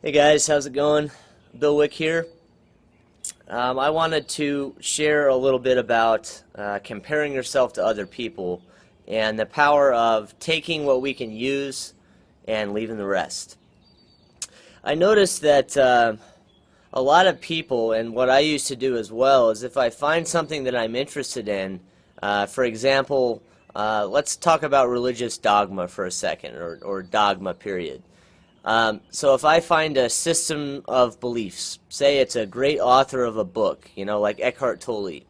Hey guys, how's it going? Bill Wick here. I wanted to share a little bit about comparing yourself to other people and the power of taking what we can use and leaving the rest. I noticed that a lot of people, and what I used to do as well, is if I find something that I'm interested in, for example, let's talk about religious dogma for a second, or dogma period. So if I find a system of beliefs, say it's a great author of a book, like Eckhart Tolle,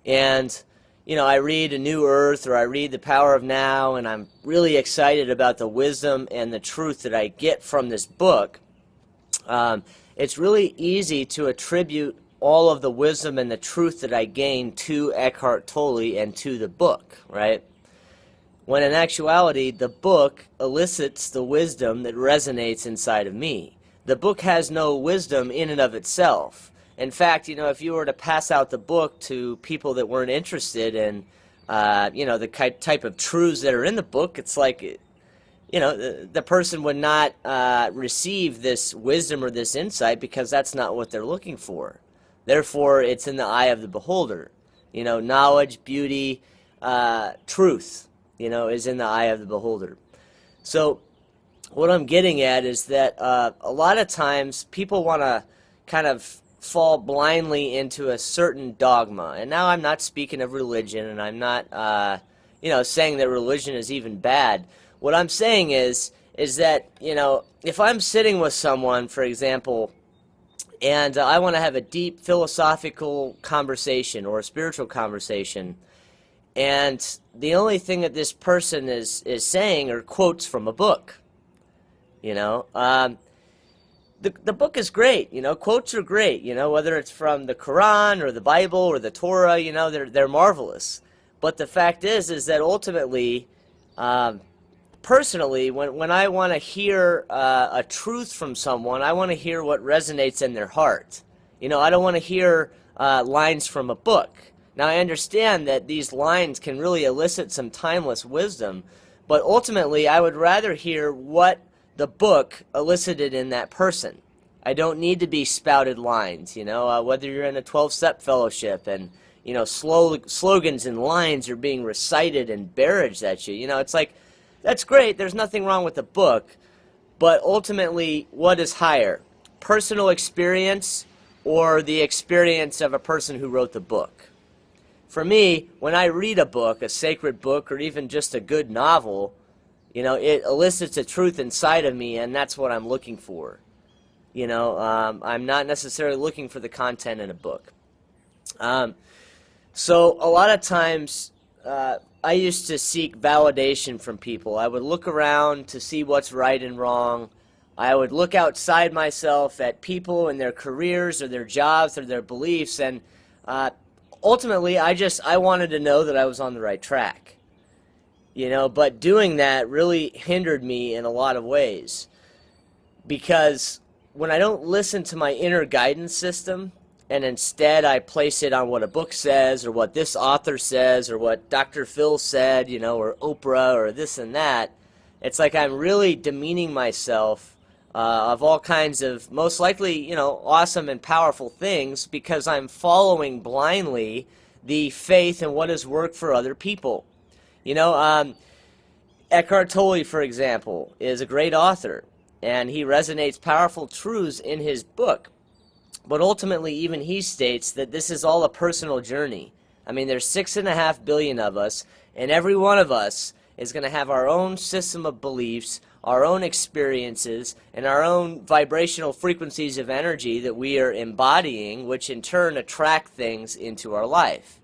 and, I read A New Earth or I read The Power of Now, and I'm really excited about the wisdom and the truth that I get from this book, it's really easy to attribute all of the wisdom and the truth that I gain to Eckhart Tolle and to the book, right? When in actuality, the book elicits the wisdom that resonates inside of me. The book has no wisdom in and of itself. In fact, if you were to pass out the book to people that weren't interested in, the type of truths that are in the book, it's like, the person would not receive this wisdom or this insight because that's not what they're looking for. Therefore, it's in the eye of the beholder. Knowledge, beauty, truth. Is in the eye of the beholder. So what I'm getting at is that a lot of times people want to kind of fall blindly into a certain dogma. And now I'm not speaking of religion, and I'm not, saying that religion is even bad. What I'm saying is that, if I'm sitting with someone, for example, and I want to have a deep philosophical conversation or a spiritual conversation, and the only thing that this person is saying are quotes from a book. The book is great. Quotes are great. Whether it's from the Quran or the Bible or the Torah, they're marvelous. But the fact is that ultimately, personally, when I want to hear a truth from someone, I want to hear what resonates in their heart. I don't want to hear lines from a book. Now, I understand that these lines can really elicit some timeless wisdom, but ultimately, I would rather hear what the book elicited in that person. I don't need to be spouted lines, whether you're in a 12-step fellowship and, slogans and lines are being recited and barraged at you. It's like, that's great, there's nothing wrong with the book, but ultimately, what is higher? Personal experience or the experience of a person who wrote the book? For me, when I read a book, a sacred book, or even just a good novel, it elicits a truth inside of me, and that's what I'm looking for. I'm not necessarily looking for the content in a book. So a lot of times, I used to seek validation from people. I would look around to see what's right and wrong. I would look outside myself at people and their careers or their jobs or their beliefs, and ultimately, I wanted to know that I was on the right track, but doing that really hindered me in a lot of ways, because when I don't listen to my inner guidance system, and instead I place it on what a book says, or what this author says, or what Dr. Phil said, or Oprah, or this and that, it's like I'm really demeaning myself of all kinds of, most likely, awesome and powerful things, because I'm following blindly the faith and what has worked for other people. Eckhart Tolle, for example, is a great author, and he resonates powerful truths in his book. But ultimately, even he states that this is all a personal journey. I mean, there's 6.5 billion of us, and every one of us is going to have our own system of beliefs, our own experiences, and our own vibrational frequencies of energy that we are embodying, which in turn attract things into our life.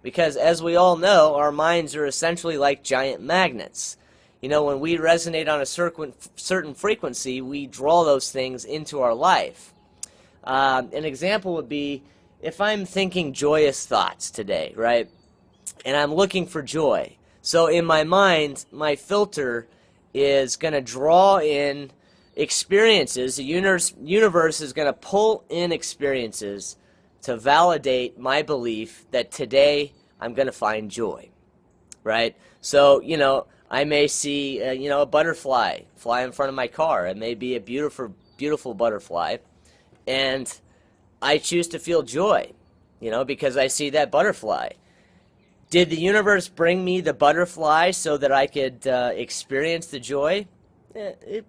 Because as we all know, our minds are essentially like giant magnets. When we resonate on a certain frequency, we draw those things into our life. An example would be if I'm thinking joyous thoughts today, right? And I'm looking for joy. So in my mind, my filter is going to draw in experiences. The universe is going to pull in experiences to validate my belief that today I'm going to find joy, right? So, I may see, a butterfly fly in front of my car. It may be a beautiful, beautiful butterfly, and I choose to feel joy, because I see that butterfly. Did the universe bring me the butterfly so that I could experience the joy?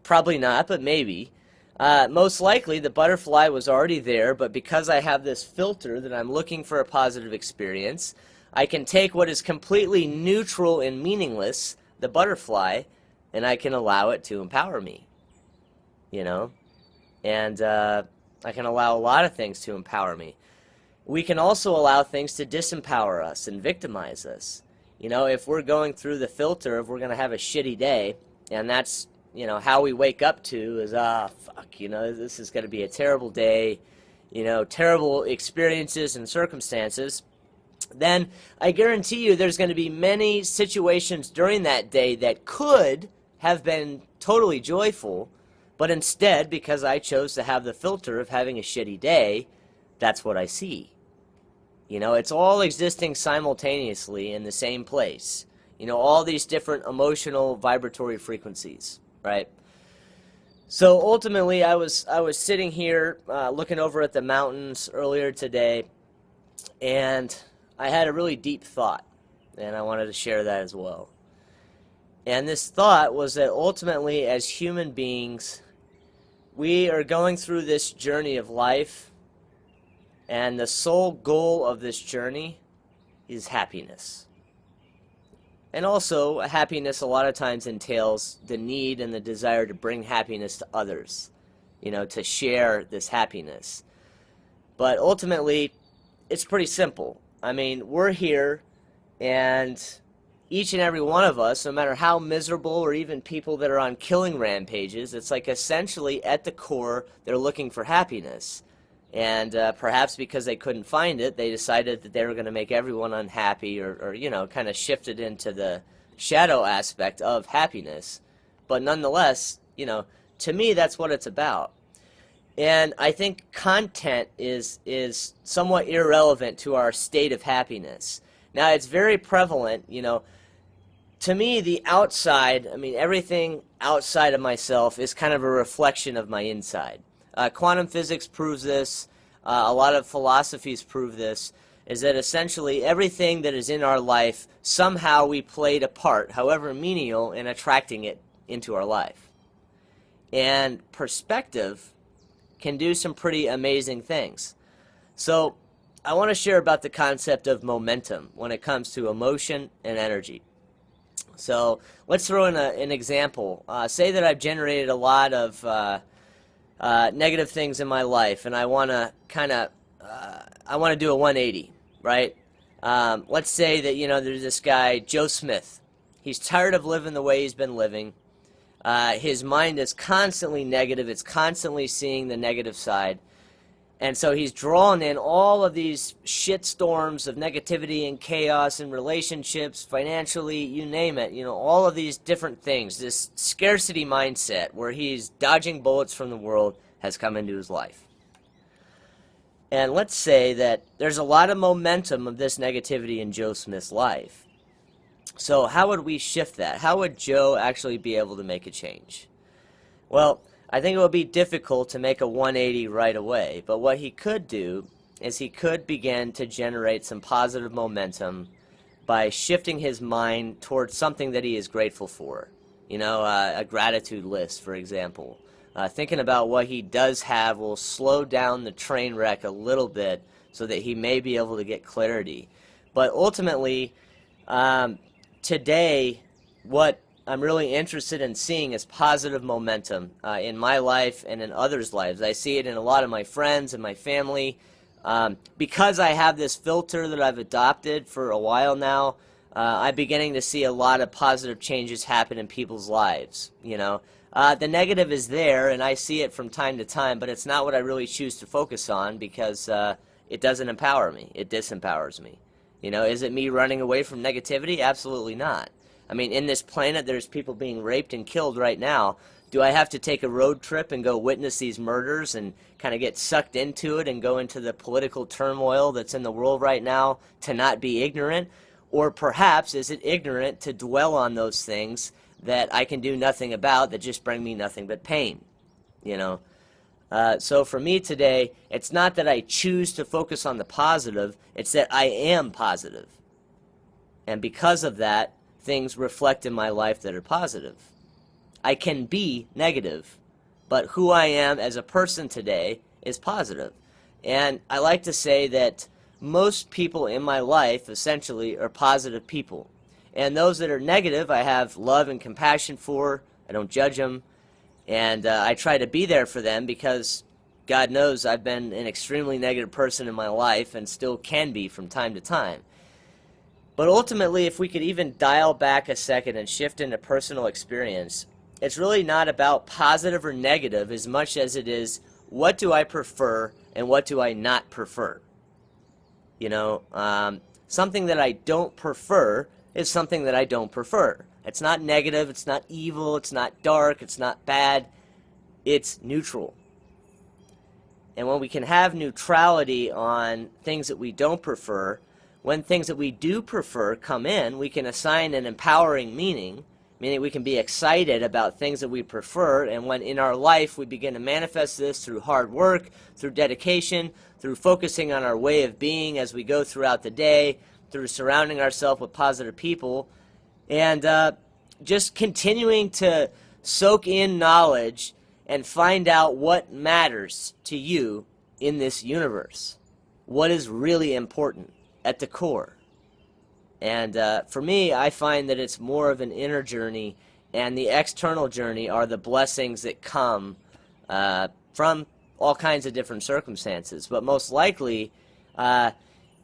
Probably not, but maybe. Most likely the butterfly was already there, but because I have this filter that I'm looking for a positive experience, I can take what is completely neutral and meaningless, the butterfly, and I can allow it to empower me, and I can allow a lot of things to empower me. We can also allow things to disempower us and victimize us. If we're going through the filter, if we're going to have a shitty day, and that's, how we wake up to is, fuck, this is going to be a terrible day, terrible experiences and circumstances, then I guarantee you there's going to be many situations during that day that could have been totally joyful, but instead, because I chose to have the filter of having a shitty day, that's what I see. It's all existing simultaneously in the same place. All these different emotional vibratory frequencies, right? So ultimately, I was sitting here looking over at the mountains earlier today, and I had a really deep thought, and I wanted to share that as well. And this thought was that ultimately, as human beings, we are going through this journey of life, and the sole goal of this journey is happiness. And also, happiness a lot of times entails the need and the desire to bring happiness to others, to share this happiness. But ultimately, it's pretty simple. I mean, we're here, and each and every one of us, no matter how miserable, or even people that are on killing rampages, it's like essentially at the core, they're looking for happiness. And perhaps because they couldn't find it, they decided that they were going to make everyone unhappy, or kind of shifted into the shadow aspect of happiness. But nonetheless, to me, that's what it's about. And I think content is somewhat irrelevant to our state of happiness. Now, it's very prevalent, to me, the outside, everything outside of myself is kind of a reflection of my inside. Quantum physics proves this. A lot of philosophies prove this, is that essentially everything that is in our life, somehow we played a part, however menial, in attracting it into our life. And perspective can do some pretty amazing things. So I want to share about the concept of momentum when it comes to emotion and energy. So let's throw in an example. Say that I've generated a lot of negative things in my life, and I want to do a 180, right? Let's say that, there's this guy, Joe Smith. He's tired of living the way he's been living. His mind is constantly negative. It's constantly seeing the negative side. And so he's drawn in all of these shit storms of negativity and chaos in relationships, financially, you name it, all of these different things. This scarcity mindset where he's dodging bullets from the world has come into his life. And let's say that there's a lot of momentum of this negativity in Joe Smith's life. So how would we shift that? How would Joe actually be able to make a change? Well, I think it would be difficult to make a 180 right away, but what he could do is he could begin to generate some positive momentum by shifting his mind towards something that he is grateful for. A gratitude list, for example. Thinking about what he does have will slow down the train wreck a little bit so that he may be able to get clarity. But ultimately, today, what I'm really interested in seeing is positive momentum in my life and in others' lives. I see it in a lot of my friends and my family. Because I have this filter that I've adopted for a while now, I'm beginning to see a lot of positive changes happen in people's lives. The negative is there, and I see it from time to time, but it's not what I really choose to focus on because it doesn't empower me. It disempowers me. Is it me running away from negativity? Absolutely not. In this planet, there's people being raped and killed right now. Do I have to take a road trip and go witness these murders and kind of get sucked into it and go into the political turmoil that's in the world right now to not be ignorant? Or perhaps is it ignorant to dwell on those things that I can do nothing about that just bring me nothing but pain? So for me today, it's not that I choose to focus on the positive, it's that I am positive. And because of that, things reflect in my life that are positive. I can be negative, but who I am as a person today is positive. And I like to say that most people in my life essentially are positive people. And those that are negative, I have love and compassion for. I don't judge them. And I try to be there for them because God knows I've been an extremely negative person in my life and still can be from time to time. But ultimately, if we could even dial back a second and shift into personal experience, it's really not about positive or negative as much as it is what do I prefer and what do I not prefer. You know, something that I don't prefer is something that I don't prefer. It's not negative, it's not evil, it's not dark, it's not bad, it's neutral. And when we can have neutrality on things that we don't prefer, when things that we do prefer come in, we can assign an empowering meaning, meaning we can be excited about things that we prefer, and when in our life we begin to manifest this through hard work, through dedication, through focusing on our way of being as we go throughout the day, through surrounding ourselves with positive people, and just continuing to soak in knowledge and find out what matters to you in this universe, what is really important at the core. And for me, I find that it's more of an inner journey, and the external journey are the blessings that come from all kinds of different circumstances. But most likely,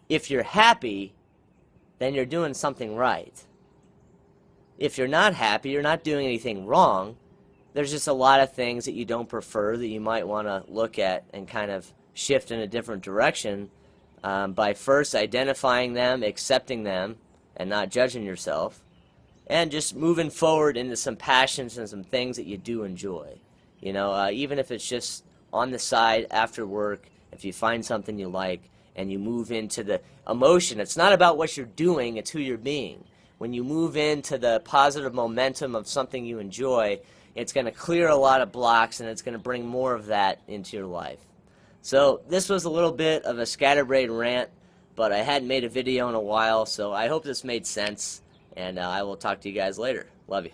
if you're happy, then you're doing something right. If you're not happy, you're not doing anything wrong. There's just a lot of things that you don't prefer that you might want to look at and kind of shift in a different direction by first identifying them, accepting them, and not judging yourself, and just moving forward into some passions and some things that you do enjoy. You know, even if it's just on the side after work, if you find something you like and you move into the emotion, it's not about what you're doing, it's who you're being. When you move into the positive momentum of something you enjoy, it's going to clear a lot of blocks and it's going to bring more of that into your life. So this was a little bit of a scatterbrained rant, but I hadn't made a video in a while, so I hope this made sense, and I will talk to you guys later. Love you.